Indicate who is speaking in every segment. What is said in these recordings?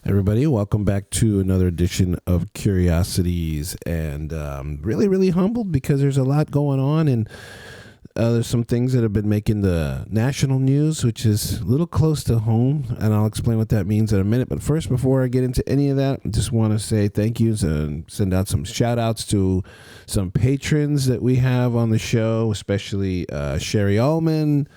Speaker 1: Everybody, welcome back to another edition of Curiosities, and really humbled because there's a lot going on, and there's some things that have been making the national news, which is a little close to home, and I'll explain what that means in a minute. But first, before I get into any of that, I just want to say thank yous and send out some shout outs to some patrons that we have on the show, especially Sherry Allman,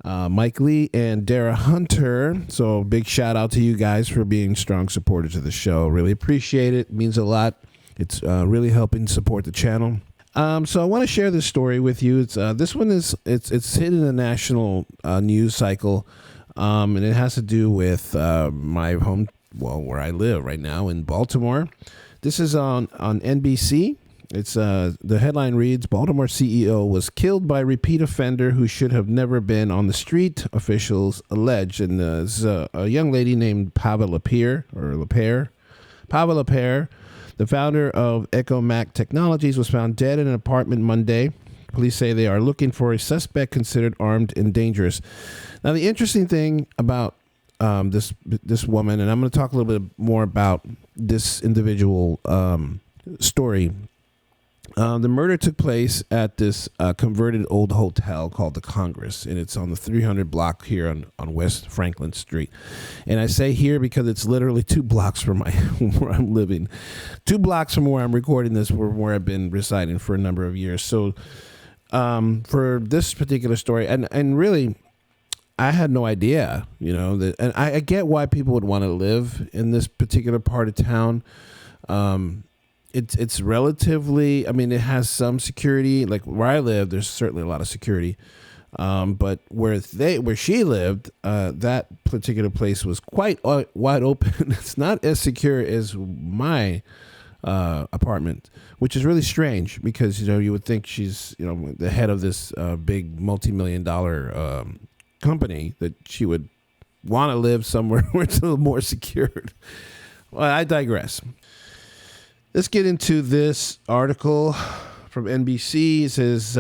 Speaker 1: Mike Lee, and Dara Hunter. So big shout out to you guys for being strong supporters of the show. Really appreciate it. It means a lot. It's really helping support the channel. So I want to share this story with you. It's this one is it's hit in the national news cycle, and it has to do with my home, where I live right now in Baltimore. This is on NBC. It's the headline reads: Baltimore CEO was killed by repeat offender who should have never been on the street, officials allege. And it's a young lady named Pava LaPere, Pava LaPere, the founder of Ecomac Technologies, was found dead in an apartment Monday. Police say they are looking for a suspect considered armed and dangerous. Now, the interesting thing about this woman, and I'm going to talk a little bit more about this individual story. The murder took place at this converted old hotel called the Congress, and it's on the 300 block here on West Franklin Street. And I say here because it's literally 2 blocks from where I'm living, 2 blocks from where I'm recording this, where I've been residing for a number of years. So for this particular story, and really, I had no idea, that, and I get why people would want to live in this particular part of town. It's relatively, it has some security. Like where I live, there's certainly a lot of security. But where she lived, that particular place was quite wide open. It's not as secure as my apartment, which is really strange because, you would think she's, the head of this big multi-million-dollar company, that she would want to live somewhere where it's a little more secured. Well, I digress. Let's get into this article from NBC. It says,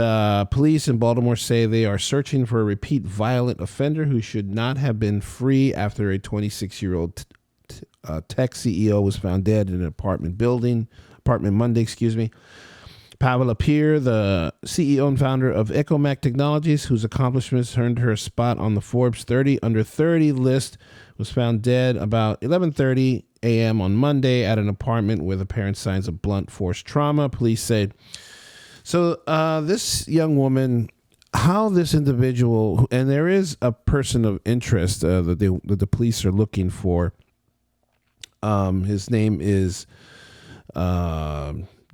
Speaker 1: police in Baltimore say they are searching for a repeat violent offender who should not have been free after a 26-year-old tech CEO was found dead in an apartment Monday. Pava LaPere, the CEO and founder of Ecomac Technologies, whose accomplishments earned her a spot on the Forbes 30 Under 30 list, was found dead about 11:30 a.m. on Monday at an apartment with apparent signs of blunt force trauma, police said. So this young woman, how this individual, and there is a person of interest that the police are looking for. His name is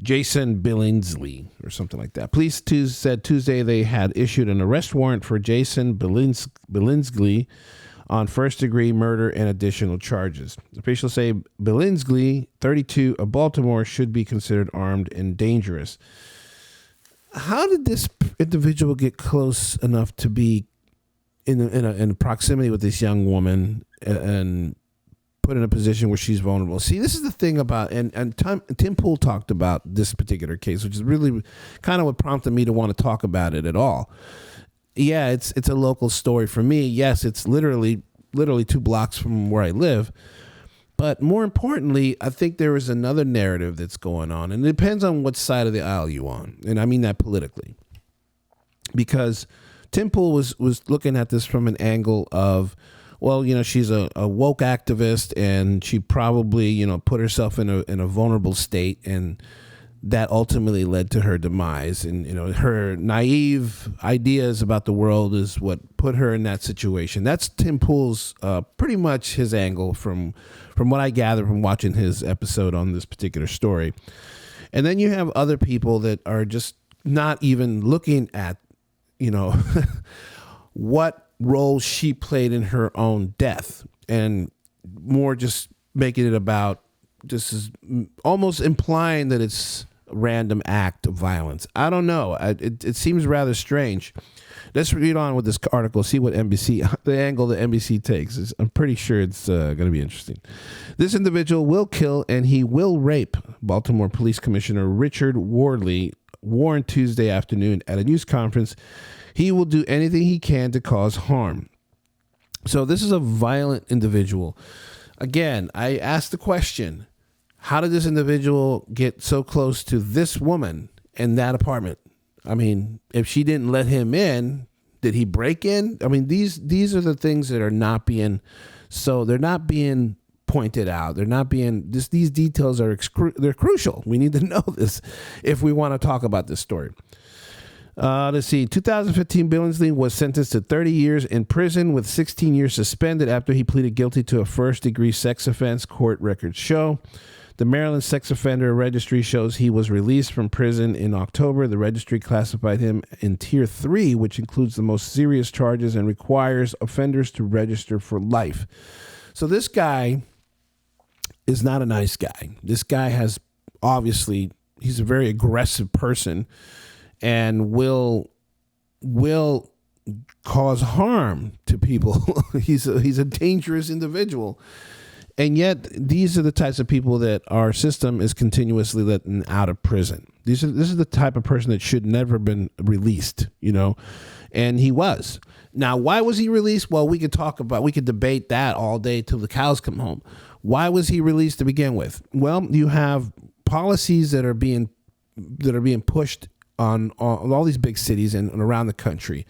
Speaker 1: Jason Billingsley or something like that. Police said Tuesday they had issued an arrest warrant for Jason Billingsley on first-degree murder and additional charges. Officials say Billingsley, 32, of Baltimore, should be considered armed and dangerous. How did this individual get close enough to be in proximity with this young woman and put in a position where she's vulnerable? See, this is the thing about, and Tim Pool talked about this particular case, which is really kind of what prompted me to want to talk about it at all. Yeah, it's a local story for me. Yes, it's literally 2 blocks from where I live. But more importantly, I think there is another narrative that's going on, and it depends on what side of the aisle you're on, and I mean that politically. Because Tim Pool was looking at this from an angle of, well, she's a woke activist, and she probably, put herself in a vulnerable state, and that ultimately led to her demise. And, her naive ideas about the world is what put her in that situation. That's Tim Pool's pretty much his angle from what I gather from watching his episode on this particular story. And then you have other people that are just not even looking at, what role she played in her own death, and more just making it about just as almost implying that it's a random act of violence. I don't know. It seems rather strange. Let's read on with this article, see what the angle that NBC takes. I'm pretty sure it's going to be interesting. This individual will kill and he will rape, Baltimore Police Commissioner Richard Worley warned Tuesday afternoon at a news conference. He will do anything he can to cause harm. So this is a violent individual. Again, I asked the question, how did this individual get so close to this woman in that apartment? I mean, if she didn't let him in, did he break in? I mean, these are the things that are not being, so they're not being pointed out. They're not being, these details are, they're crucial. We need to know this if we want to talk about this story. Let's see. 2015, Billingsley was sentenced to 30 years in prison with 16 years suspended after he pleaded guilty to a first-degree sex offense, court records show. The Maryland Sex Offender Registry shows he was released from prison in October. The registry classified him in Tier 3, which includes the most serious charges and requires offenders to register for life. So this guy is not a nice guy. This guy has, obviously, he's a very aggressive person and will cause harm to people. He's a dangerous individual. And yet, these are the types of people that our system is continuously letting out of prison. This is the type of person that should never have been released, and he was. Now, why was he released? Well, we could debate that all day till the cows come home. Why was he released to begin with? Well, you have policies that are being pushed on all these big cities and around the country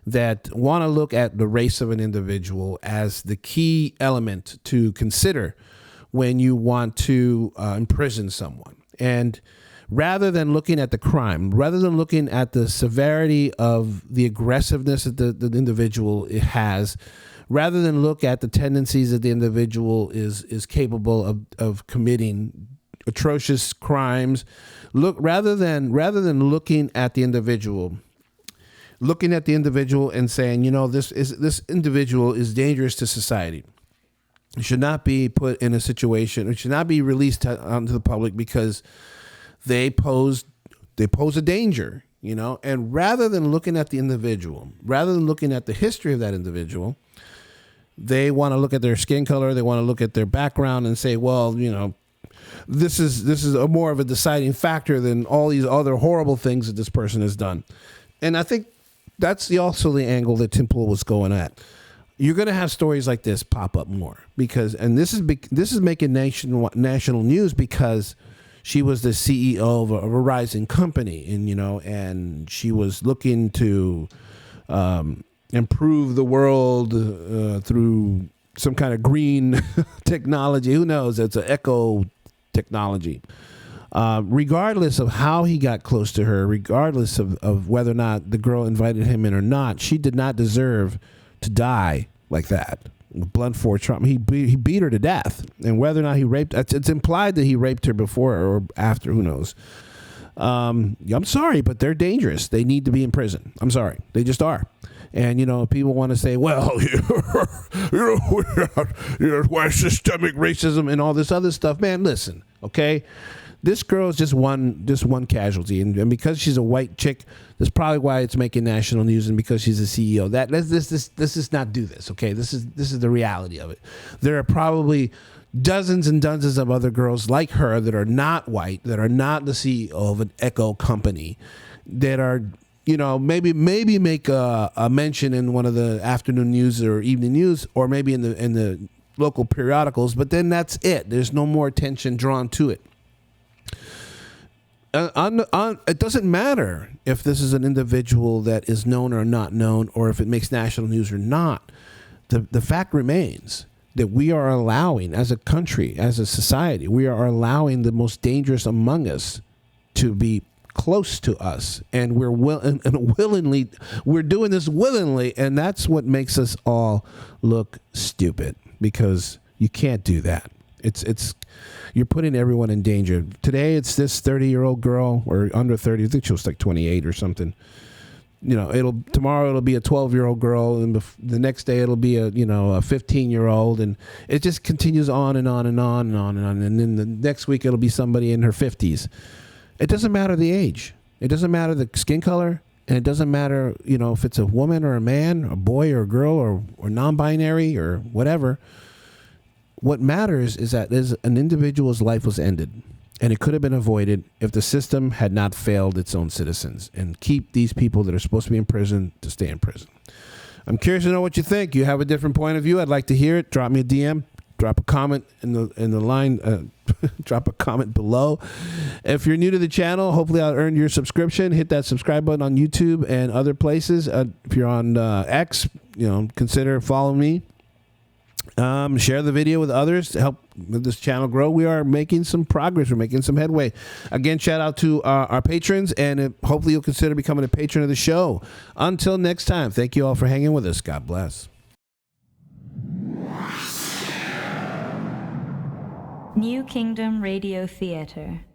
Speaker 1: that want to look at the race of an individual as the key element to consider when you want to imprison someone. And rather than looking at the crime, rather than looking at the severity of the aggressiveness that the individual has, rather than look at the tendencies that the individual is capable of committing atrocious crimes, rather than looking at the individual and saying, this individual is dangerous to society. It should not be put in a situation. It should not be released onto the public because they pose a danger, And rather than looking at the individual, rather than looking at the history of that individual, they want to look at their skin color. They want to look at their background and say, well, this is a more of a deciding factor than all these other horrible things that this person has done. And I think that's also the angle that Tim Pool was going at. You're going to have stories like this pop up more and this is making national news because she was the CEO of a rising company, and she was looking to improve the world through some kind of green technology. Who knows? It's an eco technology. Regardless of how he got close to her, regardless of whether or not the girl invited him in or not, she did not deserve to die like that. Blunt force trauma. He beat her to death. And whether or not he raped, it's implied that he raped her before or after, who knows. I'm sorry, but they're dangerous. They need to be in prison. I'm sorry. They just are. And, people want to say, well, why systemic racism and all this other stuff. Man, listen, okay? This girl is just one casualty, and because she's a white chick, that's probably why it's making national news, and because she's a CEO. Let's just not do this, okay? This is the reality of it. There are probably dozens and dozens of other girls like her that are not white, that are not the CEO of an eco company, that are maybe make a mention in one of the afternoon news or evening news, or maybe in the local periodicals, but then that's it. There's no more attention drawn to it. It doesn't matter if this is an individual that is known or not known, or if it makes national news or not. The fact remains that we are allowing, as a country, as a society, we are allowing the most dangerous among us to be close to us, and we're doing this willingly, and that's what makes us all look stupid, because you can't do that. You're putting everyone in danger. Today, it's this 30-year-old girl, or under 30. I think she was like 28 or something. Tomorrow it'll be a 12-year-old girl, and the next day it'll be a 15-year-old, and it just continues on and on and on and on and on. And then the next week it'll be somebody in her 50s. It doesn't matter the age. It doesn't matter the skin color, and it doesn't matter if it's a woman or a man, a boy or a girl, or non-binary or whatever. What matters is that an individual's life was ended, and it could have been avoided if the system had not failed its own citizens and keep these people that are supposed to be in prison to stay in prison. I'm curious to know what you think. You have a different point of view. I'd like to hear it. Drop me a DM. drop a comment in the line. Drop a comment below. If you're new to the channel, hopefully I'll earn your subscription. Hit that subscribe button on YouTube and other places. If you're on X, consider following me. Share the video with others to help this channel grow. We are making some progress. We're making some headway. Again, shout out to our patrons, and hopefully you'll consider becoming a patron of the show. Until next time, thank you all for hanging with us. God bless.
Speaker 2: New Kingdom Radio Theater.